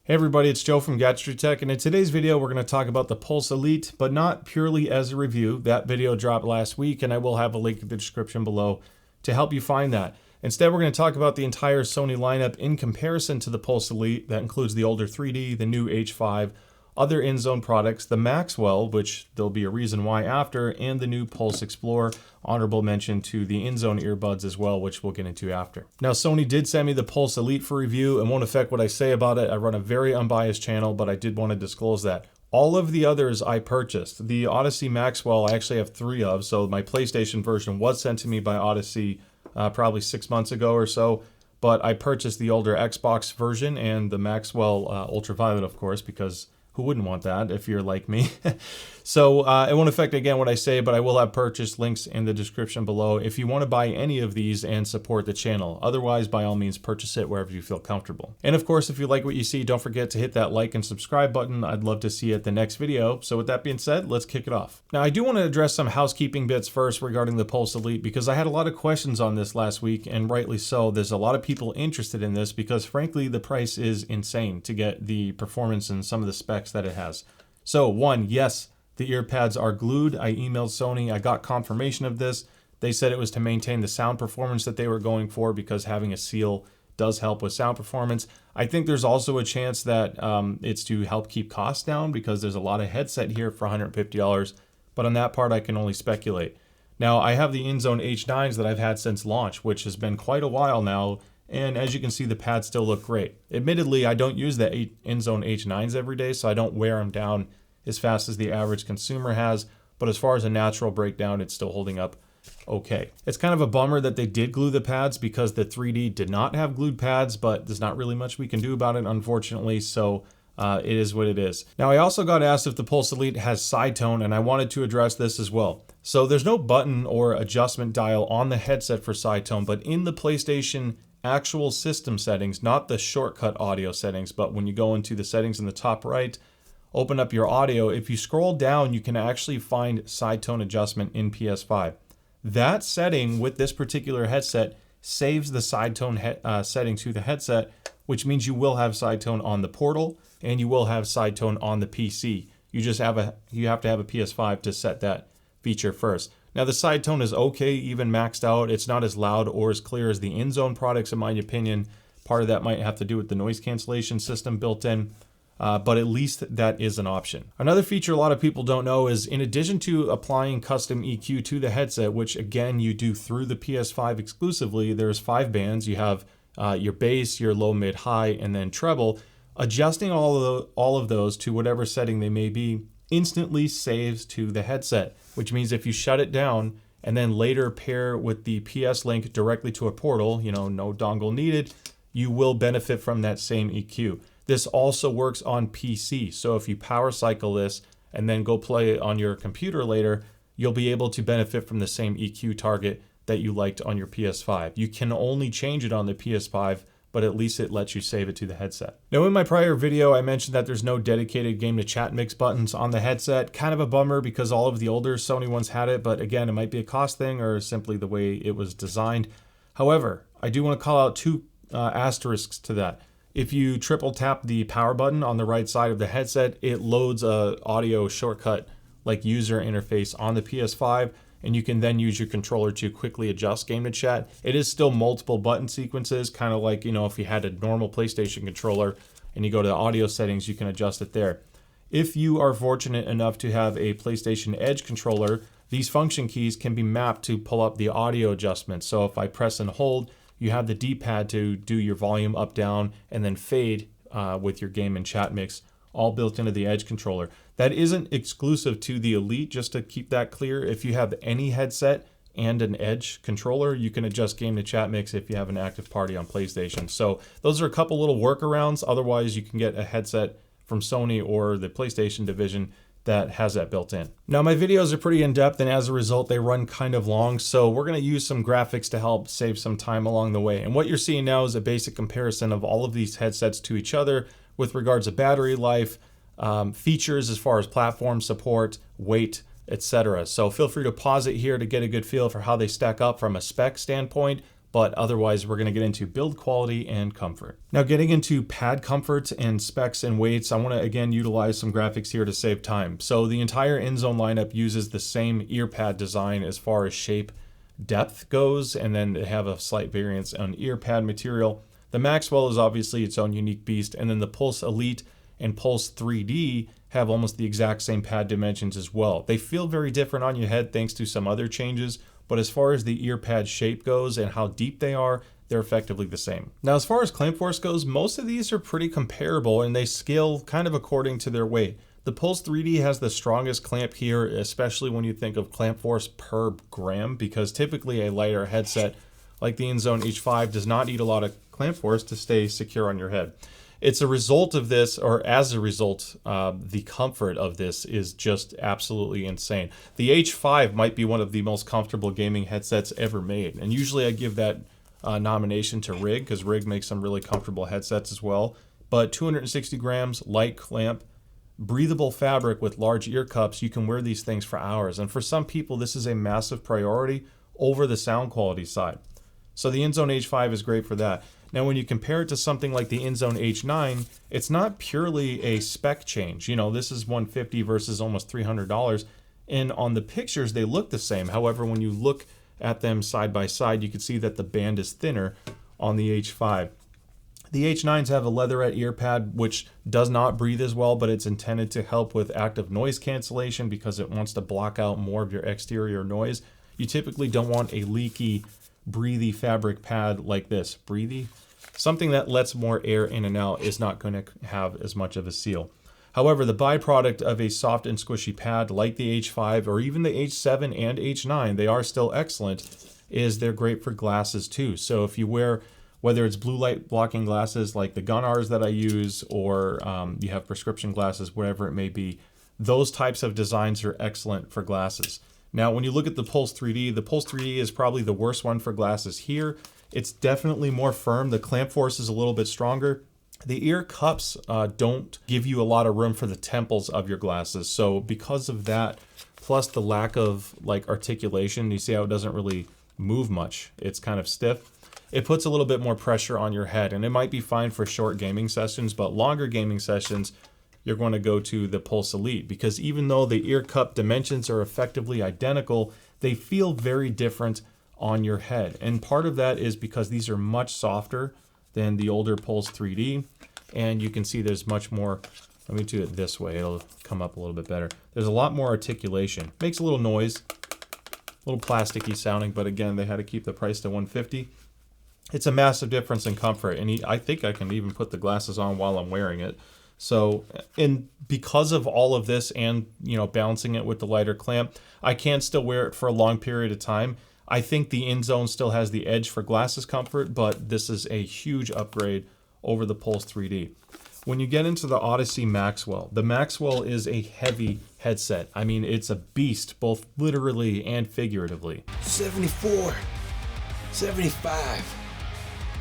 Hey everybody, it's Joe from Gadgetry Tech, and in today's video we're going to talk about the Pulse Elite, but not purely as a review. That video dropped last week, and I will have a link in the description below to help you find that. Instead, we're going to talk about the entire Sony lineup in comparison to the Pulse Elite. That includes the older 3D, the new H5, other INZONE products, the Maxwell, which there'll be a reason why after, and the new Pulse Explorer. Honorable mention to the INZONE earbuds as well, which we'll get into after. Now, Sony did send me the Pulse Elite for review and won't affect what I say about it. I run a very unbiased channel, but I did want to disclose that. All of the others I purchased. The Odyssey Maxwell I actually have 3 of, so my PlayStation version was sent to me by Odyssey probably 6 months ago or so, but I purchased the older Xbox version and the Maxwell Ultraviolet, of course, because who wouldn't want that if you're like me? So it won't affect, again, what I say, but I will have purchase links in the description below if you want to buy any of these and support the channel. Otherwise, by all means, purchase it wherever you feel comfortable. And of course, if you like what you see, don't forget to hit that like and subscribe button. I'd love to see you at the next video. So with that being said, let's kick it off. Now, I do want to address some housekeeping bits first regarding the Pulse Elite, because I had a lot of questions on this last week, and rightly so. There's a lot of people interested in this because, frankly, the price is insane to get the performance and some of the specs that it has. So one, yes, the ear pads are glued. I emailed Sony. I got confirmation of this. They said it was to maintain the sound performance that they were going for, because having a seal does help with sound performance. I think there's also a chance that it's to help keep costs down, because there's a lot of headset here for $150, but on that part I can only speculate. Now, I have the INZONE H9s that I've had since launch, which has been quite a while now, and as you can see, the pads still look great. Admittedly, I don't use the INZONE H9s every day, so I don't wear them down as fast as the average consumer has, but as far as a natural breakdown, it's still holding up okay. It's kind of a bummer that they did glue the pads, because the 3D did not have glued pads, but there's not really much we can do about it, unfortunately, so it is what it is. Now, I also got asked if the Pulse Elite has side tone, and I wanted to address this as well. So there's no button or adjustment dial on the headset for side tone, but in the PlayStation actual system settings, not the shortcut audio settings, but when you go into the settings in the top right, open up your audio, if you scroll down, you can actually find side tone adjustment in PS5. That setting with this particular headset saves the side tone setting to the headset, which means you will have side tone on the Portal and you will have side tone on the PC. You have to have a PS5 to set that feature first. Now, the side tone is okay, even maxed out. It's not as loud or as clear as the INZONE products, in my opinion. Part of that might have to do with the noise cancellation system built in. But at least that is an option. Another feature a lot of people don't know is, in addition to applying custom EQ to the headset, which again you do through the PS5 exclusively, there's 5 bands. You have your bass, your low, mid, high, and then treble. Adjusting all of those to whatever setting they may be instantly saves to the headset, which means if you shut it down and then later pair with the PS Link directly to a Portal, no dongle needed, you will benefit from that same EQ. This also works on PC, so if you power cycle this and then go play it on your computer later, you'll be able to benefit from the same EQ target that you liked on your PS5. You can only change it on the PS5, but at least it lets you save it to the headset. Now, in my prior video, I mentioned that there's no dedicated game to chat mix buttons on the headset. Kind of a bummer, because all of the older Sony ones had it, but again, it might be a cost thing or simply the way it was designed. However, I do want to call out 2 asterisks to that. If you triple tap the power button on the right side of the headset, it loads a audio shortcut like user interface on the PS5, and you can then use your controller to quickly adjust game to chat. It is still multiple button sequences, kind of like, if you had a normal PlayStation controller and you go to the audio settings, you can adjust it there. If you are fortunate enough to have a PlayStation Edge controller, these function keys can be mapped to pull up the audio adjustments. So if I press and hold, you have the D-pad to do your volume up, down, and then fade with your game and chat mix, all built into the Edge controller. That isn't exclusive to the Elite, just to keep that clear. If you have any headset and an Edge controller, you can adjust game to chat mix if you have an active party on PlayStation. So those are a couple little workarounds. Otherwise, you can get a headset from Sony or the PlayStation division that has that built in. Now, my videos are pretty in-depth, and as a result, they run kind of long, so we're gonna use some graphics to help save some time along the way. And what you're seeing now is a basic comparison of all of these headsets to each other with regards to battery life, features as far as platform support, weight, etc. So feel free to pause it here to get a good feel for how they stack up from a spec standpoint, but otherwise we're going to get into build quality and comfort. Now getting into pad comfort and specs and weights, I want to again utilize some graphics here to save time. So the entire INZONE lineup uses the same ear pad design as far as shape, depth goes, and then they have a slight variance on ear pad material. The Maxwell is obviously its own unique beast, and then the Pulse Elite and Pulse 3D have almost the exact same pad dimensions as well. They feel very different on your head thanks to some other changes, but as far as the ear pad shape goes and how deep they are, they're effectively the same. Now, as far as clamp force goes, most of these are pretty comparable and they scale kind of according to their weight. The Pulse 3D has the strongest clamp here, especially when you think of clamp force per gram, because typically a lighter headset like the INZONE H5 does not need a lot of clamp force to stay secure on your head. It's a result of this, or as a result, the comfort of this is just absolutely insane. The H5 might be one of the most comfortable gaming headsets ever made, and usually I give that nomination to RIG, because RIG makes some really comfortable headsets as well. But 260 grams, light clamp, breathable fabric with large ear cups, you can wear these things for hours. And for some people, this is a massive priority over the sound quality side. So the INZONE H5 is great for that. Now, when you compare it to something like the INZONE H9, it's not purely a spec change. You know, this is $150 versus almost $300. And on the pictures, they look the same. However, when you look at them side by side, you can see that the band is thinner on the H5. The H9s have a leatherette ear pad, which does not breathe as well, but it's intended to help with active noise cancellation because it wants to block out more of your exterior noise. You typically don't want a leaky, breathy fabric pad like this. Breathy? Something that lets more air in and out is not going to have as much of a seal. However, the byproduct of a soft and squishy pad like the H5 or even the H7 and H9, they are still excellent, is they're great for glasses too. So if you wear, whether it's blue light blocking glasses like the Gunnars that I use, or you have prescription glasses, whatever it may be, those types of designs are excellent for glasses. Now, when you look at the Pulse 3D, the Pulse 3D is probably the worst one for glasses here. It's definitely more firm. The clamp force is a little bit stronger. The ear cups don't give you a lot of room for the temples of your glasses. So because of that, plus the lack of like articulation, you see how it doesn't really move much. It's kind of stiff. It puts a little bit more pressure on your head, and it might be fine for short gaming sessions, but longer gaming sessions, you're going to go to the Pulse Elite, because even though the ear cup dimensions are effectively identical, they feel very different on your head. And part of that is because these are much softer than the older Pulse 3D, and you can see there's much more. Let me do it this way, it'll come up a little bit better. There's a lot more articulation. Makes a little noise, a little plasticky sounding, but again, they had to keep the price to $150. It's a massive difference in comfort, and I think I can even put the glasses on while I'm wearing it. So, and because of all of this and, you know, balancing it with the lighter clamp, I can still wear it for a long period of time. I think the INZONE still has the edge for glasses comfort, but this is a huge upgrade over the Pulse 3D. When you get into the Odyssey Maxwell, the Maxwell is a heavy headset. I mean, it's a beast, both literally and figuratively. 74, 75,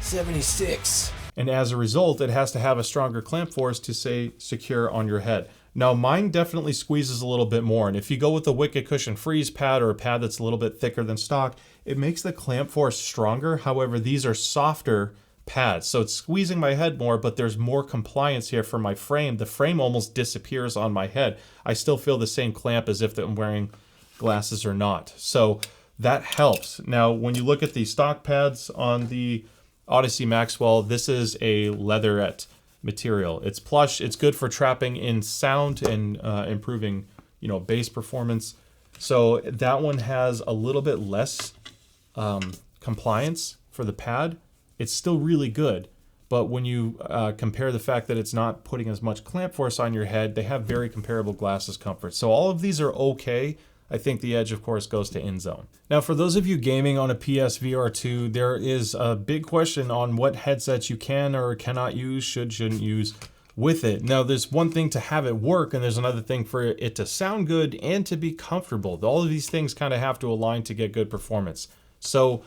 76. And as a result, it has to have a stronger clamp force to stay secure on your head. Now, mine definitely squeezes a little bit more, and if you go with the Wicked Cushion Freeze pad or a pad that's a little bit thicker than stock, it makes the clamp force stronger. However, these are softer pads, so it's squeezing my head more, but there's more compliance here for my frame. The frame almost disappears on my head. I still feel the same clamp as if I'm wearing glasses or not. So that helps. Now, when you look at the stock pads on the Odyssey Maxwell, this is a leatherette material. It's plush. It's good for trapping in sound and improving, you know, bass performance. So that one has a little bit less compliance for the pad. It's still really good, but when you compare the fact that it's not putting as much clamp force on your head, they have very comparable glasses comfort. So all of these are okay. I think the edge, of course, goes to INZONE. Now, for those of you gaming on a PS VR2, there is a big question on what headsets you can or cannot use, shouldn't use with it. Now, there's one thing to have it work, and there's another thing for it to sound good and to be comfortable. All of these things kind of have to align to get good performance. So,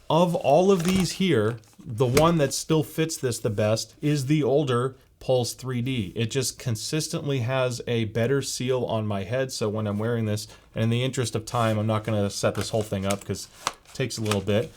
of all of these here, the one that still fits this the best is the older Pulse 3D. It just consistently has a better seal on my head, so when I'm wearing this, and in the interest of time, I'm not going to set this whole thing up because it takes a little bit.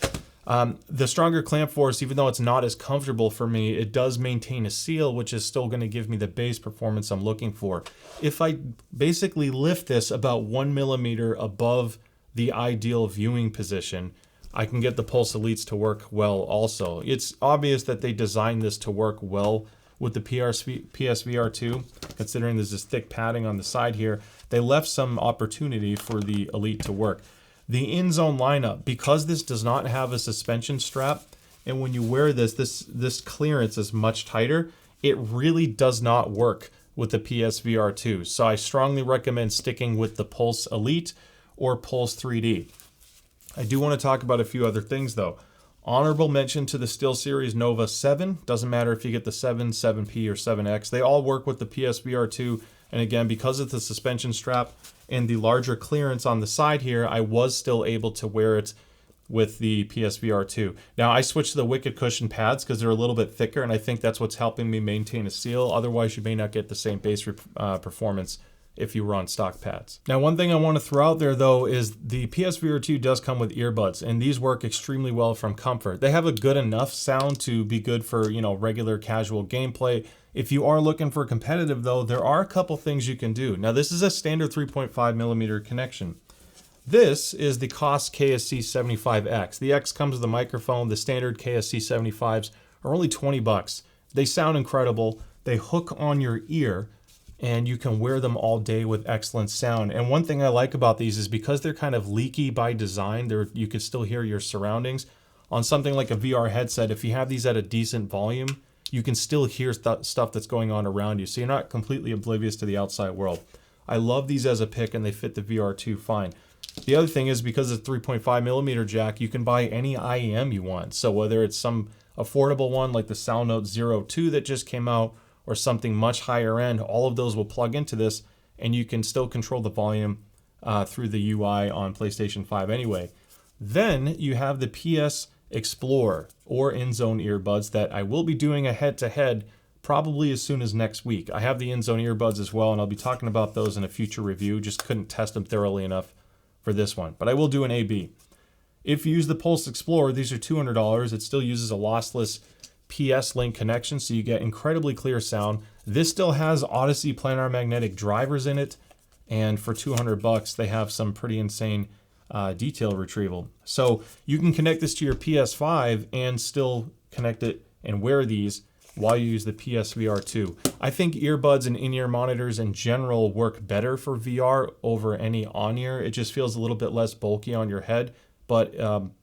The stronger clamp force, even though it's not as comfortable for me, it does maintain a seal, which is still going to give me the bass performance I'm looking for. If I basically lift this about 1 millimeter above the ideal viewing position, I can get the Pulse Elites to work well also. It's obvious that they designed this to work well with the PSVR2, considering there's this thick padding on the side here. They left some opportunity for the Elite to work. The INZONE lineup, because this does not have a suspension strap, and when you wear this clearance is much tighter, it really does not work with the PSVR2. So I strongly recommend sticking with the Pulse Elite or Pulse 3D. I do want to talk about a few other things though. Honorable mention to the SteelSeries Nova 7. Doesn't matter if you get the 7, 7P, or 7X. They all work with the PSVR2. And again, because of the suspension strap and the larger clearance on the side here, I was still able to wear it with the PSVR2. Now, I switched to the Wicked Cushion pads because they're a little bit thicker, and I think that's what's helping me maintain a seal. Otherwise, you may not get the same bass performance if you were on stock pads. Now, one thing I want to throw out there though is the PSVR2 does come with earbuds, and these work extremely well from comfort. They have a good enough sound to be good for, regular casual gameplay. If you are looking for competitive though, there are a couple things you can do. Now, this is a standard 3.5 millimeter connection. This is the Koss KSC75X. The X comes with a microphone. The standard KSC75s are only 20 bucks. They sound incredible. They hook on your ear, and you can wear them all day with excellent sound. And one thing I like about these is because they're kind of leaky by design, you can still hear your surroundings. On something like a VR headset, if you have these at a decent volume, you can still hear stuff that's going on around you, so you're not completely oblivious to the outside world. I love these as a pick, and they fit the VR2 fine. The other thing is, because it's 3.5 millimeter jack, you can buy any IEM you want. So whether it's some affordable one like the SoundNote Zero 2 that just came out, or something much higher end, all of those will plug into this, and you can still control the volume through the UI on PlayStation 5 anyway. Then you have the PS Explorer or INZONE earbuds that I will be doing a head-to-head probably as soon as next week. I have the INZONE earbuds as well, and I'll be talking about those in a future review. Just couldn't test them thoroughly enough for this one, but I will do an A/B. If you use the Pulse Explorer, these are $200. It still uses a lossless PS Link connection, so you get incredibly clear sound. This still has Odyssey planar magnetic drivers in it, and for 200 bucks, they have some pretty insane detail retrieval. So you can connect this to your PS5 and still connect it and wear these while you use the PSVR2. I think earbuds and in-ear monitors in general work better for VR over any on-ear. It just feels a little bit less bulky on your head, but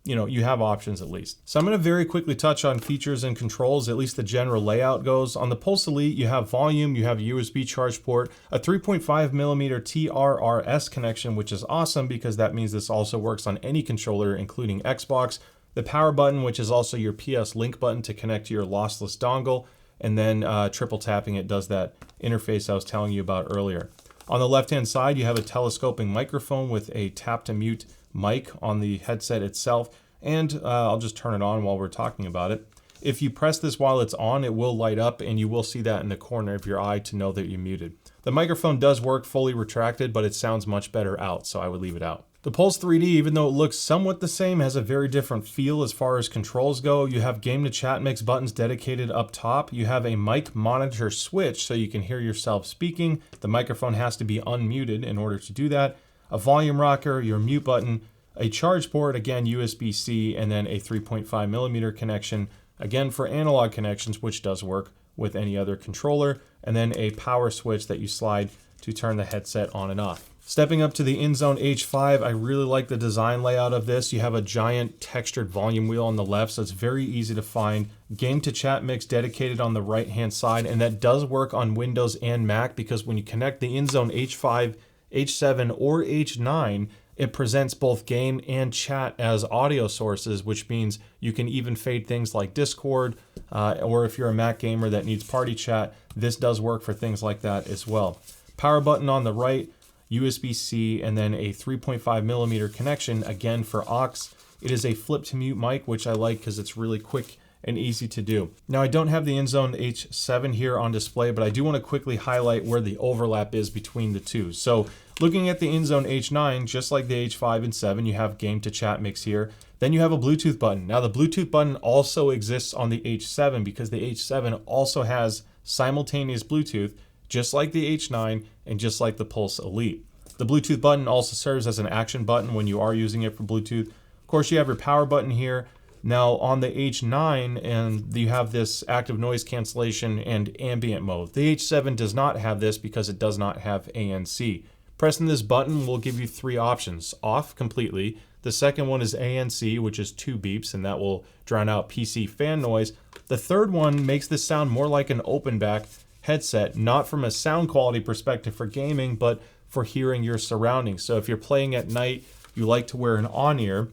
you have options at least. So I'm going to very quickly touch on features and controls, at least the general layout goes. On the Pulse Elite, you have volume, you have a USB charge port, a 3.5 millimeter TRRS connection, which is awesome because that means this also works on any controller, including Xbox. The power button, which is also your PS Link button to connect to your lossless dongle, and then triple tapping it does that interface I was telling you about earlier. On the left-hand side, you have a telescoping microphone with a tap to mute mic on the headset itself, and I'll just turn it on while we're talking about it. If you press this while it's on, it will light up, and you will see that in the corner of your eye to know that you're muted. The microphone does work fully retracted, but it sounds much better out, so I would leave it out. The Pulse 3D, even though it looks somewhat the same, has a very different feel as far as controls go. You have game to chat mix buttons dedicated up top. You have a mic monitor switch so you can hear yourself speaking. The microphone has to be unmuted in order to do that. A volume rocker, your mute button, a charge port, again USB-C, and then a 3.5 millimeter connection, again for analog connections, which does work with any other controller, and then a power switch that you slide to turn the headset on and off. Stepping up to the INZONE H5, I really like the design layout of this. You have a giant textured volume wheel on the left, so it's very easy to find. Game to chat mix dedicated on the right-hand side, and that does work on Windows and Mac because when you connect the INZONE H5, H7, or H9, it presents both game and chat as audio sources, which means you can even fade things like Discord, or if you're a Mac gamer that needs party chat, this does work for things like that as well. Power button on the right, USB-C, and then a 3.5 millimeter connection, again for aux. It is a flip to mute mic, which I like because it's really quick and easy to do. Now, I don't have the INZONE H7 here on display, but I do want to quickly highlight where the overlap is between the two. So looking at the INZONE H9, just like the H5 and 7, you have game to chat mix here. Then you have a Bluetooth button. Now the Bluetooth button also exists on the H7 because the H7 also has simultaneous Bluetooth, just like the H9 and just like the Pulse Elite. The Bluetooth button also serves as an action button when you are using it for Bluetooth. Of course, you have your power button here. Now on the H9, and you have this active noise cancellation and ambient mode. The H7 does not have this because it does not have ANC. Pressing this button will give you three options. Off completely. The second one is ANC, which is 2 beeps, and that will drown out PC fan noise. The third one makes this sound more like an open back headset, not from a sound quality perspective for gaming, but for hearing your surroundings. So if you're playing at night, you like to wear an on-ear,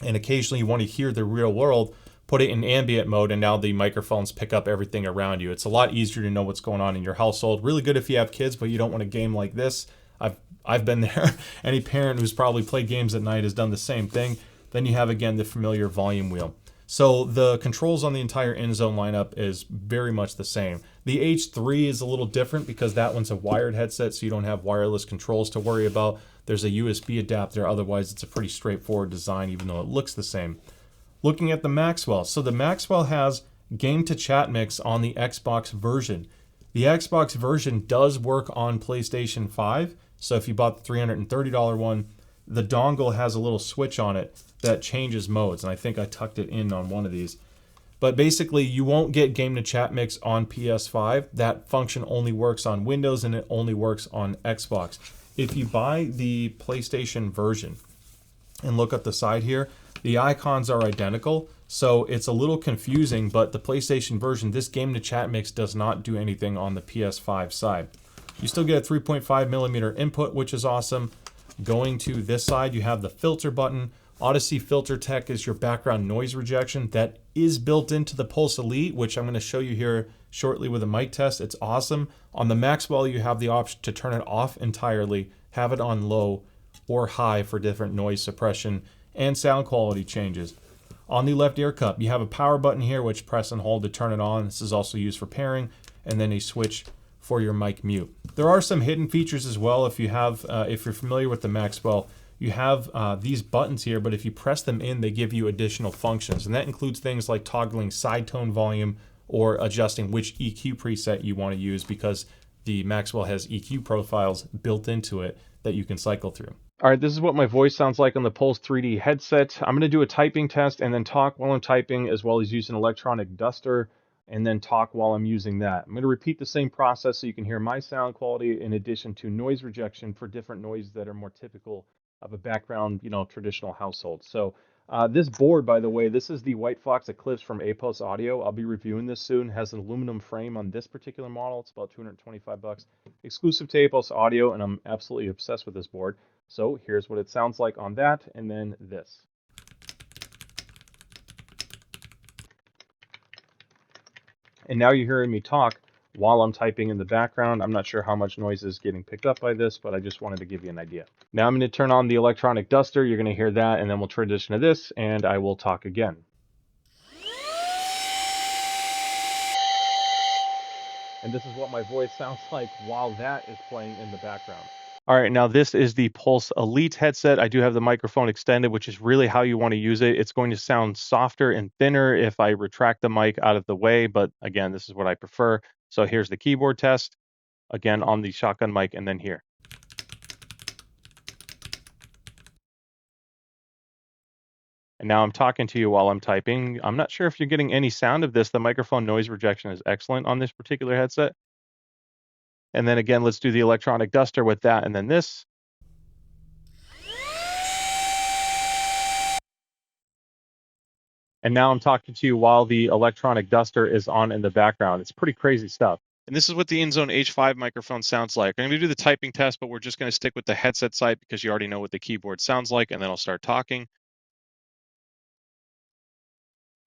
and occasionally you want to hear the real world, put it in ambient mode, and now the microphones pick up everything around you. It's a lot easier to know what's going on in your household. Really good if you have kids, but you don't want to game like this. I've been there. Any parent who's probably played games at night has done the same thing. Then you have, again, the familiar volume wheel. So the controls on the entire INZONE lineup is very much the same. The H3 is a little different because that one's a wired headset, so you don't have wireless controls to worry about. There's a USB adapter. Otherwise, it's a pretty straightforward design, even though it looks the same. Looking at the Maxwell. So the Maxwell has game-to-chat mix on the Xbox version. The Xbox version does work on PlayStation 5. So if you bought the $330 one, the dongle has a little switch on it that changes modes. And I think I tucked it in on one of these. But basically, you won't get game-to-chat mix on PS5. That function only works on Windows, and it only works on Xbox. If you buy the PlayStation version and look at the side here, the icons are identical. So it's a little confusing, but the PlayStation version, this game-to-chat mix does not do anything on the PS5 side. You still get a 3.5 millimeter input, which is awesome. Going to this side, you have the filter button. Odyssey Filter Tech is your background noise rejection. That is built into the Pulse Elite, which I'm going to show you here shortly with a mic test. It's awesome. On the Maxwell, you have the option to turn it off entirely, have it on low or high for different noise suppression and sound quality changes. On the left ear cup, you have a power button here, which press and hold to turn it on. This is also used for pairing, and then a switch for your mic mute. There are some hidden features as well. If you're familiar with the Maxwell, you have these buttons here, but if you press them in, they give you additional functions, and that includes things like toggling side tone volume or adjusting which EQ preset you want to use, because the Maxwell has EQ profiles built into it that you can cycle through. All right, this is what my voice sounds like on the Pulse 3D headset. I'm going to do a typing test and then talk while I'm typing, as well as use an electronic duster and then talk while I'm using that. I'm going to repeat the same process so you can hear my sound quality in addition to noise rejection for different noises that are more typical of a background, traditional household. So this board, by the way, this is the White Fox Eclipse from Apos Audio. I'll be reviewing this soon. It has an aluminum frame on this particular model. It's about $225, exclusive to Apos Audio, and I'm absolutely obsessed with this board. So here's what it sounds like on that, and then this. And now you're hearing me talk while I'm typing in the background. I'm not sure how much noise is getting picked up by this, but I just wanted to give you an idea. Now I'm going to turn on the electronic duster. You're going to hear that, and then we'll transition to this, and I will talk again. And this is what my voice sounds like while that is playing in the background. All right, now this is the Pulse Elite headset. I do have the microphone extended, which is really how you want to use it. It's going to sound softer and thinner if I retract the mic out of the way, but again, this is what I prefer. So here's the keyboard test, again on the shotgun mic, and then here. And now I'm talking to you while I'm typing. I'm not sure if you're getting any sound of this. The microphone noise rejection is excellent on this particular headset. And then again, let's do the electronic duster with that, and then this. And now I'm talking to you while the electronic duster is on in the background. It's pretty crazy stuff. And this is what the INZONE H5 microphone sounds like. I'm going to do the typing test, but we're just going to stick with the headset side because you already know what the keyboard sounds like, and then I'll start talking.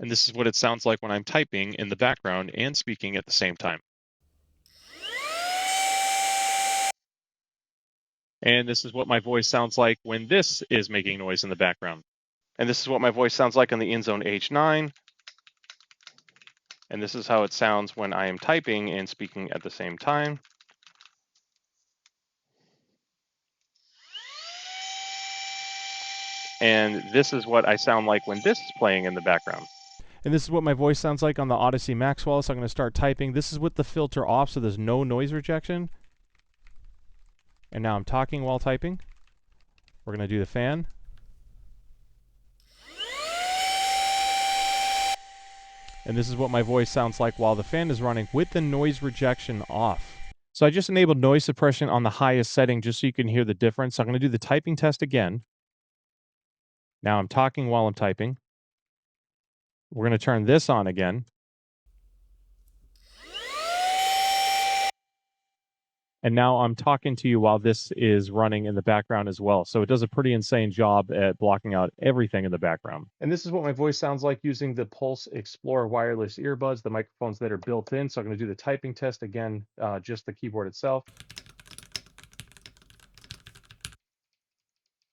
And this is what it sounds like when I'm typing in the background and speaking at the same time. And this is what my voice sounds like when this is making noise in the background. And this is what my voice sounds like on the INZONE H9. And this is how it sounds when I am typing and speaking at the same time. And this is what I sound like when this is playing in the background. And this is what my voice sounds like on the Odyssey Maxwell. So I'm going to start typing. This is with the filter off, so there's no noise rejection. And now I'm talking while typing. We're going to do the fan. And this is what my voice sounds like while the fan is running with the noise rejection off. So I just enabled noise suppression on the highest setting just so you can hear the difference. So I'm going to do the typing test again. Now I'm talking while I'm typing. We're going to turn this on again. And now I'm talking to you while this is running in the background as well. So it does a pretty insane job at blocking out everything in the background. And this is what my voice sounds like using the Pulse Explorer wireless earbuds, the microphones that are built in. So I'm going to do the typing test again, just the keyboard itself.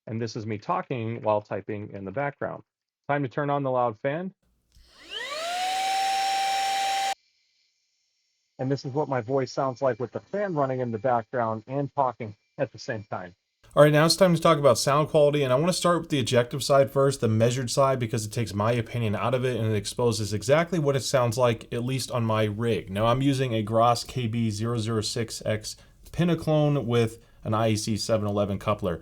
And this is me talking while typing in the background. Time to turn on the loud fan. And this is what my voice sounds like with the fan running in the background and talking at the same time. All right, now it's time to talk about sound quality, and I want to start with the objective side first, the measured side, because it takes my opinion out of it and it exposes exactly what it sounds like, at least on my rig. Now, I'm using a Gross KB006X Pinaclone with an IEC 711 coupler.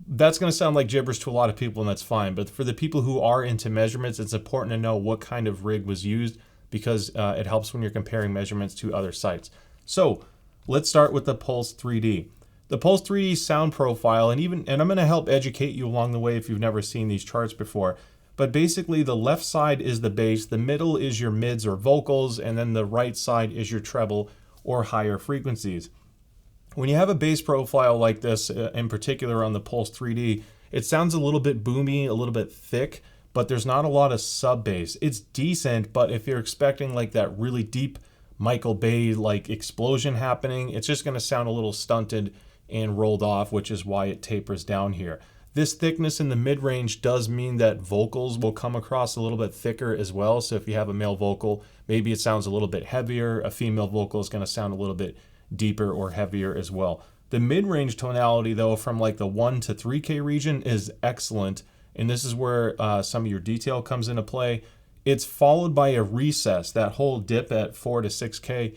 That's going to sound like gibberish to a lot of people, and that's fine, but for the people who are into measurements, it's important to know what kind of rig was used, because it helps when you're comparing measurements to other sites. So let's start with the Pulse 3D. The Pulse 3D sound profile, and I'm going to help educate you along the way if you've never seen these charts before, but basically the left side is the bass, the middle is your mids or vocals, and then the right side is your treble or higher frequencies. When you have a bass profile like this, in particular on the Pulse 3D, it sounds a little bit boomy, a little bit thick, but there's not a lot of sub bass. It's decent, but if you're expecting like that really deep Michael Bay like explosion happening, it's just going to sound a little stunted and rolled off, which is why it tapers down here. This thickness in the mid-range does mean that vocals will come across a little bit thicker as well. So if you have a male vocal, maybe it sounds a little bit heavier. A female vocal is going to sound a little bit deeper or heavier as well. The mid-range tonality though, from like the 1 to 3K region is excellent. And this is where some of your detail comes into play. It's followed by a recess. That whole dip at 4 to 6K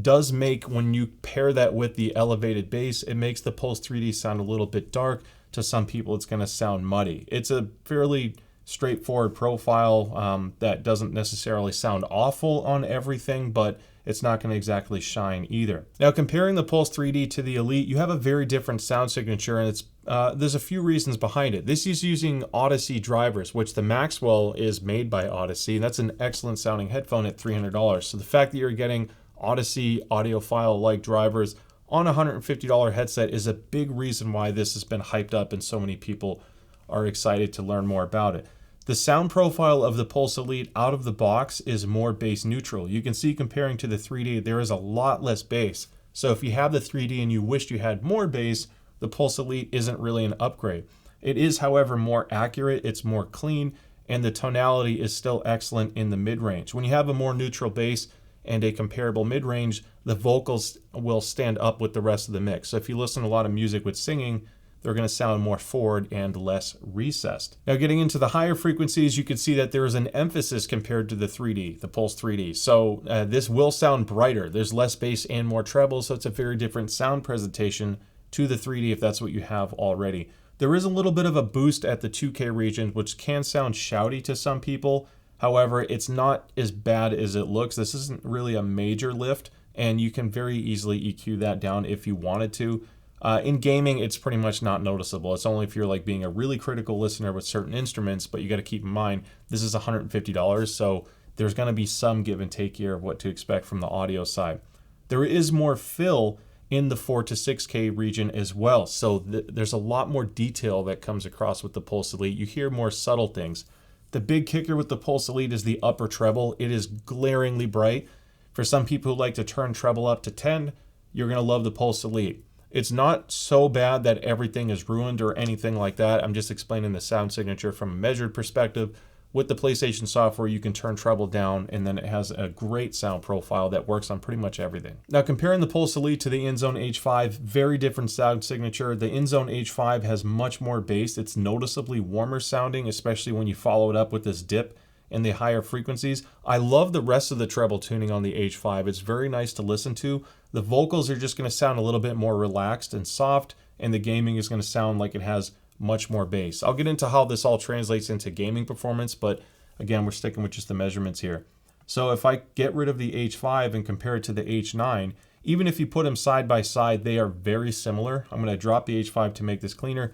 does make, when you pair that with the elevated bass, it makes the Pulse 3D sound a little bit dark. To some people, it's going to sound muddy. It's a fairly straightforward profile that doesn't necessarily sound awful on everything, but it's not going to exactly shine either. Now, comparing the Pulse 3D to the Elite, you have a very different sound signature, and there's a few reasons behind it. This is using Odyssey drivers, which the Maxwell is made by Odyssey, and that's an excellent sounding headphone at $300. So the fact that you're getting Odyssey audiophile-like drivers on a $150 headset is a big reason why this has been hyped up and so many people are excited to learn more about it. The sound profile of the Pulse Elite out of the box is more bass neutral. You can see comparing to the 3D, there is a lot less bass. So if you have the 3D and you wished you had more bass, the Pulse Elite isn't really an upgrade. It is, however, more accurate, it's more clean, and the tonality is still excellent in the mid-range. When you have a more neutral bass and a comparable mid-range, the vocals will stand up with the rest of the mix. So if you listen to a lot of music with singing, they're going to sound more forward and less recessed. Now, getting into the higher frequencies, you can see that there is an emphasis compared to the 3D, the Pulse 3D. So this will sound brighter. There's less bass and more treble, so it's a very different sound presentation to the 3D if that's what you have already. There is a little bit of a boost at the 2K region, which can sound shouty to some people. However, it's not as bad as it looks. This isn't really a major lift, and you can very easily EQ that down if you wanted to. In gaming, it's pretty much not noticeable. It's only if you're like being a really critical listener with certain instruments, but you got to keep in mind, this is $150, so there's going to be some give and take here of what to expect from the audio side. There is more fill in the 4 to 6K region as well, so there's a lot more detail that comes across with the Pulse Elite. You hear more subtle things. The big kicker with the Pulse Elite is the upper treble. It is glaringly bright. For some people who like to turn treble up to 10, you're going to love the Pulse Elite. It's not so bad that everything is ruined or anything like that. I'm just explaining the sound signature from a measured perspective. with the PlayStation software, you can turn treble down, and then it has a great sound profile that works on pretty much everything. Now, comparing the Pulse Elite to the INZONE H5, very different sound signature. The INZONE H5 has much more bass. It's noticeably warmer sounding, especially when you follow it up with this dip and the higher frequencies. I love the rest of the treble tuning on the H5. It's very nice to listen to. The vocals are just going to sound a little bit more relaxed and soft, and the gaming is going to sound like it has much more bass. I'll get into how this all translates into gaming performance, but again, we're sticking with just the measurements here. So if I get rid of the H5 and compare it to the H9, even if you put them side by side, they are very similar. I'm going to drop the H5 to make this cleaner.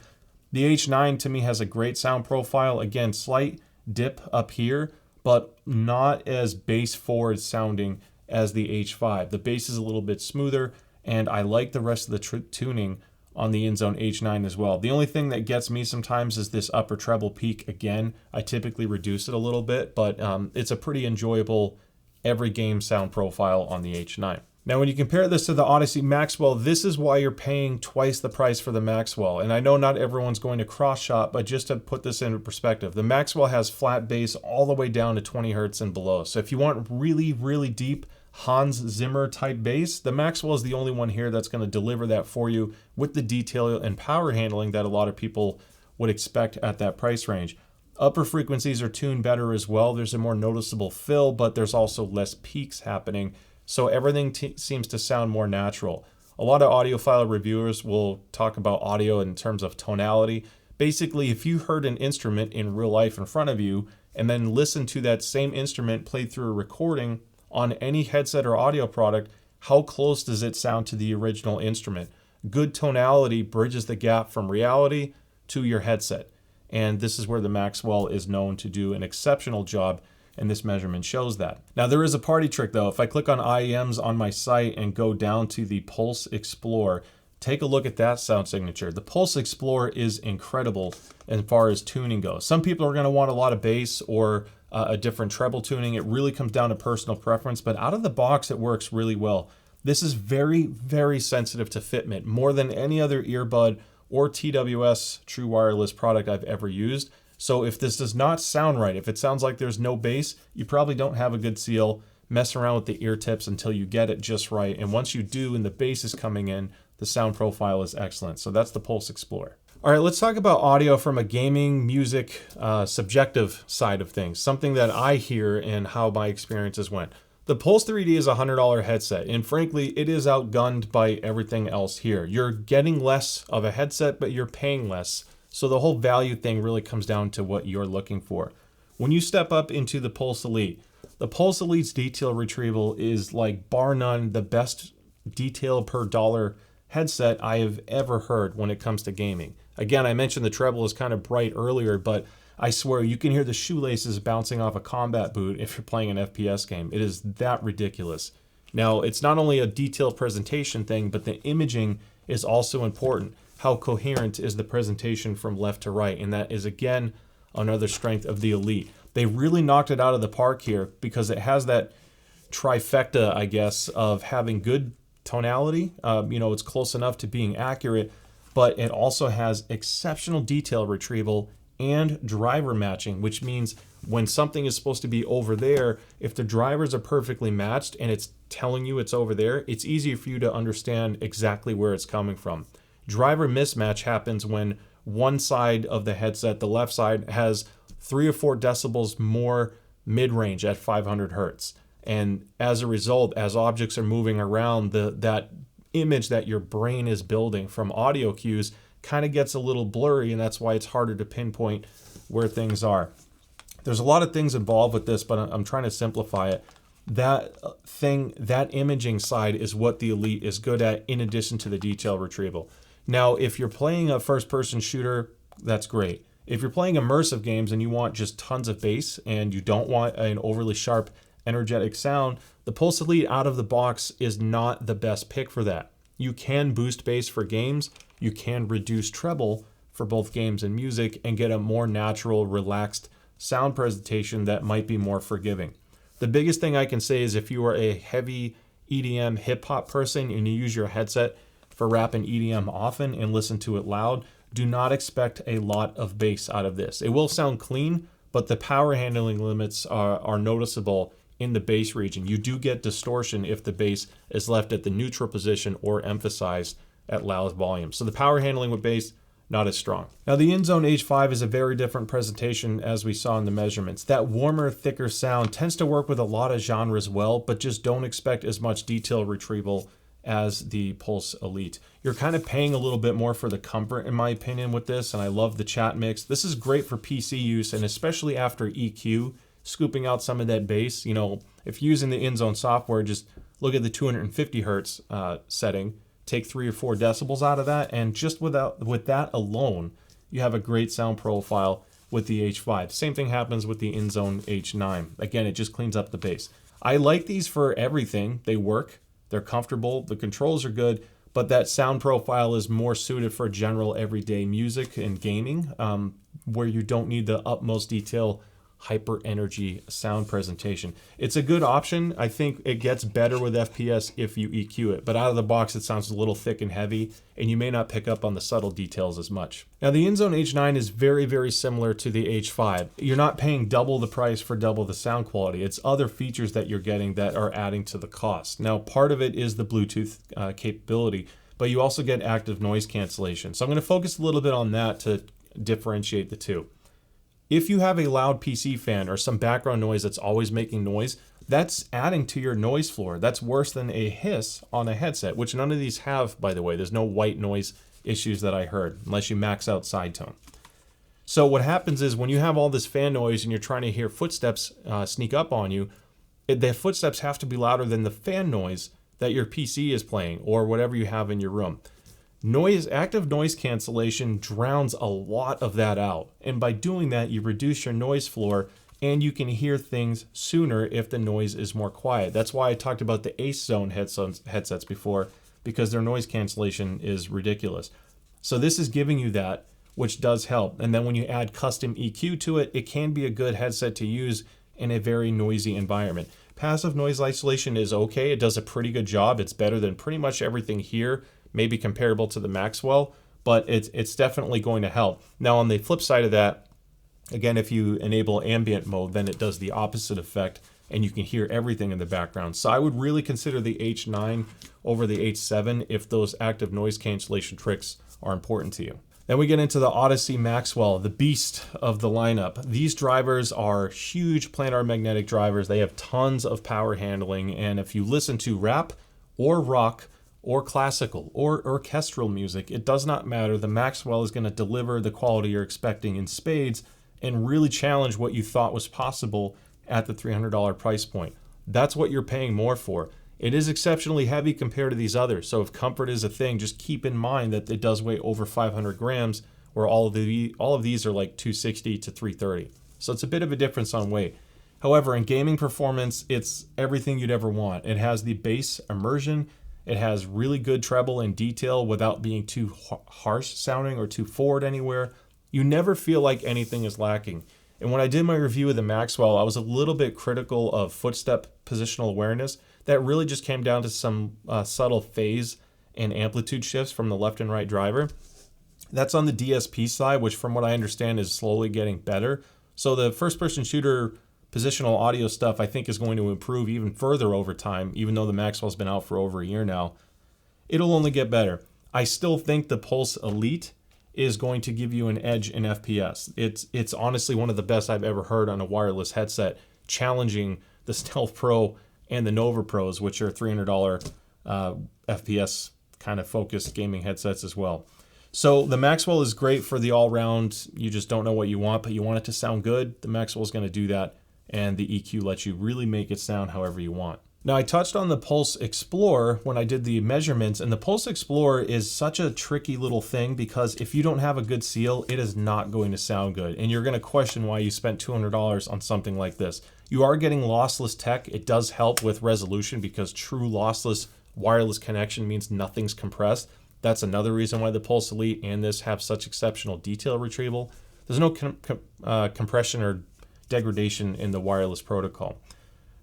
The H9 to me has a great sound profile. Again, slight dip up here, but not as bass forward sounding as the H5. The bass is a little bit smoother, and I like the rest of the tuning on the INZONE H9 as well. The only thing that gets me sometimes is this upper treble peak. Again, I typically reduce it a little bit, but it's a pretty enjoyable every game sound profile on the H9. Now, when you compare this to the Odyssey Maxwell, this is why you're paying twice the price for the Maxwell. And I know not everyone's going to cross-shop, but just to put this into perspective, the Maxwell has flat bass all the way down to 20 hertz and below. So if you want really, really deep Hans Zimmer type bass, the Maxwell is the only one here that's going to deliver that for you with the detail and power handling that a lot of people would expect at that price range. Upper frequencies are tuned better as well. There's a more noticeable fill, but there's also less peaks happening. So everything seems to sound more natural. A lot of audiophile reviewers will talk about audio in terms of tonality. Basically, if you heard an instrument in real life in front of you and then listen to that same instrument played through a recording on any headset or audio product, how close does it sound to the original instrument? Good tonality bridges the gap from reality to your headset. And this is where the Maxwell is known to do an exceptional job, and this measurement shows that. Now, there is a party trick though. If I click on IEMs on my site and go down to the Pulse Explorer, take a look at that sound signature. The Pulse Explorer is incredible as far as tuning goes. Some people are going to want a lot of bass or a different treble tuning. It really comes down to personal preference, but out of the box, it works really well. This is very, very sensitive to fitment, more than any other earbud or TWS true wireless product I've ever used. So if this does not sound right, if it sounds like there's no bass, you probably don't have a good seal. Mess around with the ear tips until you get it just right. And once you do and the bass is coming in, the sound profile is excellent. So that's the Pulse Explorer. All right, let's talk about audio from a gaming, music, subjective side of things, something that I hear and how my experiences went. The Pulse 3D is a $100 headset, and frankly, it is outgunned by everything else here. You're getting less of a headset, but you're paying less. So the whole value thing really comes down to what you're looking for. When you step up into the Pulse Elite, the Pulse Elite's detail retrieval is like bar none the best detail per dollar headset I have ever heard when it comes to gaming. Again, I mentioned the treble is kind of bright earlier, but I swear you can hear the shoelaces bouncing off a combat boot if you're playing an FPS game. It is that ridiculous. Now, it's not only a detailed presentation thing, but the imaging is also important. How coherent is the presentation from left to right? And that is, again, another strength of the Elite. They really knocked it out of the park here because it has that trifecta, I guess, of having good tonality. It's close enough to being accurate, but it also has exceptional detail retrieval and driver matching, which means when something is supposed to be over there, if the drivers are perfectly matched and it's telling you it's over there, it's easier for you to understand exactly where it's coming from. Driver mismatch happens when one side of the headset, the left side, has 3 or 4 decibels more mid-range at 500 hertz. And as a result, as objects are moving around, that image that your brain is building from audio cues kind of gets a little blurry, and that's why it's harder to pinpoint where things are. There's a lot of things involved with this, but I'm trying to simplify it. That imaging side is what the Elite is good at, in addition to the detail retrieval. Now, if you're playing a first-person shooter, that's great. If you're playing immersive games and you want just tons of bass and you don't want an overly sharp, energetic sound, the Pulse Elite out of the box is not the best pick for that. You can boost bass for games, you can reduce treble for both games and music, and get a more natural, relaxed sound presentation that might be more forgiving. The biggest thing I can say is if you are a heavy EDM hip-hop person and you use your headset for rap and EDM often and listen to it loud, do not expect a lot of bass out of this. It will sound clean, but the power handling limits are noticeable in the bass region. You do get distortion if the bass is left at the neutral position or emphasized at loud volume. So the power handling with bass, not as strong. Now the INZONE H5 is a very different presentation as we saw in the measurements. That warmer, thicker sound tends to work with a lot of genres well, but just don't expect as much detail retrieval as the Pulse Elite. You're kind of paying a little bit more for the comfort, in my opinion, with this, and I love the chat mix. This is great for PC use, and especially after EQ, scooping out some of that bass. You know, if you're using the INZONE software, just look at the 250 hertz setting, take 3 or 4 decibels out of that, and just with that alone, you have a great sound profile with the H5. Same thing happens with the INZONE H9. Again, it just cleans up the bass. I like these for everything. They work. They're comfortable, the controls are good, but that sound profile is more suited for general everyday music and gaming, where you don't need the utmost detail, hyper energy sound presentation. It's a good option. I think it gets better with FPS if you EQ it, but out of the box it sounds a little thick and heavy, and you may not pick up on the subtle details as much. Now the INZONE H9 is very, very similar to the H5. You're not paying double the price for double the sound quality. It's other features that you're getting that are adding to the cost. Now part of it is the Bluetooth capability, but you also get active noise cancellation. So I'm going to focus a little bit on that to differentiate the two. If you have a loud PC fan or some background noise that's always making noise, that's adding to your noise floor. That's worse than a hiss on a headset, which none of these have, by the way. There's no white noise issues that I heard, unless you max out side tone. So what happens is when you have all this fan noise and you're trying to hear footsteps sneak up on you, the footsteps have to be louder than the fan noise that your PC is playing or whatever you have in your room. Active noise cancellation drowns a lot of that out. And by doing that, you reduce your noise floor and you can hear things sooner if the noise is more quiet. That's why I talked about the INZONE headsets before, because their noise cancellation is ridiculous. So this is giving you that, which does help. And then when you add custom EQ to it, it can be a good headset to use in a very noisy environment. Passive noise isolation is okay. It does a pretty good job. It's better than pretty much everything here. Maybe comparable to the Maxwell, but it's definitely going to help. Now on the flip side of that, again, if you enable ambient mode, then it does the opposite effect and you can hear everything in the background. So I would really consider the H9 over the H7 if those active noise cancellation tricks are important to you. Then we get into the Odyssey Maxwell, the beast of the lineup. These drivers are huge planar magnetic drivers. They have tons of power handling, and if you listen to rap or rock or classical or orchestral music, it does not matter. The Maxwell is going to deliver the quality you're expecting in spades and really challenge what you thought was possible at the $300 price point. That's what you're paying more for. It is exceptionally heavy compared to these others, so if comfort is a thing, just keep in mind that it does weigh over 500 grams, where all of these are like 260 to 330. So it's a bit of a difference on weight. However, in gaming performance, it's everything you'd ever want. It has the bass immersion. It has really good treble and detail without being too harsh sounding or too forward anywhere. You never feel like anything is lacking. And when I did my review of the Maxwell, I was a little bit critical of footstep positional awareness. That really just came down to some subtle phase and amplitude shifts from the left and right driver. That's on the DSP side, which from what I understand is slowly getting better. So the first-person shooter positional audio stuff I think is going to improve even further over time, even though the Maxwell's been out for over a year now. It'll only get better. I still think the Pulse Elite is going to give you an edge in FPS. It's honestly one of the best I've ever heard on a wireless headset, challenging the Stealth Pro and the Nova Pros, which are $300 FPS kind of focused gaming headsets as well. So the Maxwell is great for the all-round, you just don't know what you want, but you want it to sound good. The Maxwell is going to do that, and the EQ lets you really make it sound however you want. Now, I touched on the Pulse Explorer when I did the measurements, and the Pulse Explorer is such a tricky little thing because if you don't have a good seal, it is not going to sound good, and you're going to question why you spent $200 on something like this. You are getting lossless tech. It does help with resolution because true lossless wireless connection means nothing's compressed. That's another reason why the Pulse Elite and this have such exceptional detail retrieval. There's no compression or degradation in the wireless protocol.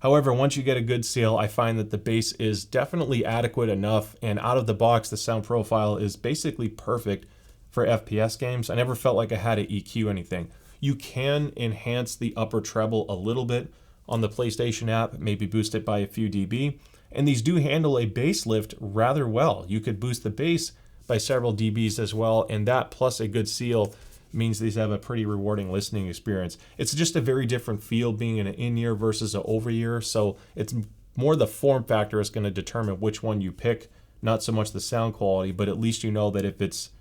However, once you get a good seal, I find that the bass is definitely adequate enough, and out of the box, the sound profile is basically perfect for FPS games. I never felt like I had to EQ anything. You can enhance the upper treble a little bit on the PlayStation app, maybe boost it by a few dB. And these do handle a bass lift rather well. You could boost the bass by several dBs as well, and that plus a good seal means these have a pretty rewarding listening experience. It's just a very different feel being an in-ear versus an over-ear, so it's more the form factor is going to determine which one you pick, not so much the sound quality, but at least you know that if it's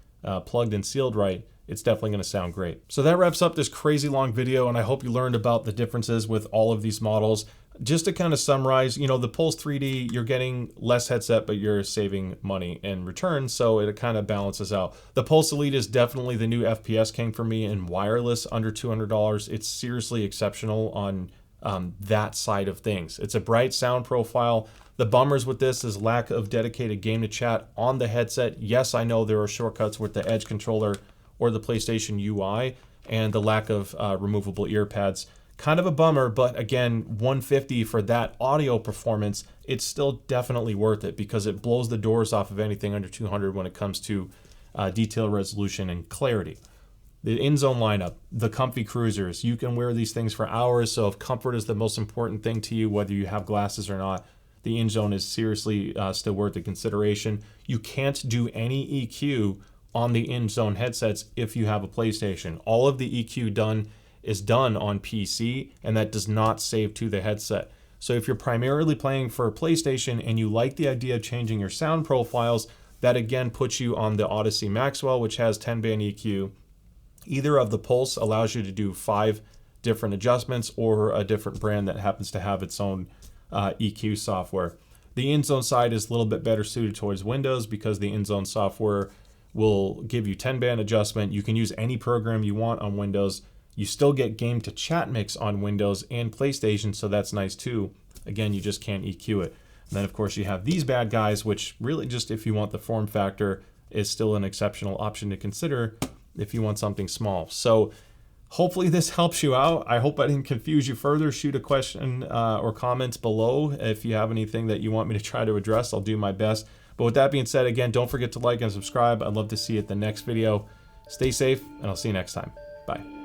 plugged and sealed right, it's definitely going to sound great. So that wraps up this crazy long video, and I hope you learned about the differences with all of these models. Just to kind of summarize, the Pulse 3D, you're getting less headset, but you're saving money in return, so it kind of balances out. The Pulse Elite is definitely the new FPS king for me in wireless under $200. It's seriously exceptional on that side of things. It's a bright sound profile. The bummers with this is lack of dedicated game to chat on the headset. Yes, I know there are shortcuts with the Edge controller or the PlayStation UI, and the lack of removable ear pads. Kind of a bummer, but again, $150 for that audio performance, it's still definitely worth it because it blows the doors off of anything under $200 when it comes to detail resolution and clarity. The INZONE lineup, the comfy cruisers, you can wear these things for hours, so if comfort is the most important thing to you, whether you have glasses or not, the INZONE is seriously still worth the consideration. You can't do any EQ on the INZONE headsets if you have a PlayStation. All of the EQ is done on PC, and that does not save to the headset. So if you're primarily playing for a PlayStation and you like the idea of changing your sound profiles, that again puts you on the Odyssey Maxwell, which has 10-band EQ. Either of the Pulse allows you to do 5 different adjustments, or a different brand that happens to have its own EQ software. The INZONE side is a little bit better suited towards Windows because the INZONE software will give you 10-band adjustment. You can use any program you want on Windows. You still get game to chat mix on Windows and PlayStation, so that's nice too. Again, you just can't EQ it. And then of course you have these bad guys, which really just, if you want the form factor, is still an exceptional option to consider if you want something small. So hopefully this helps you out. I hope I didn't confuse you further. Shoot a question or comments below if you have anything that you want me to try to address. I'll do my best. But with that being said, again, don't forget to like and subscribe. I'd love to see you at the next video. Stay safe, and I'll see you next time. Bye.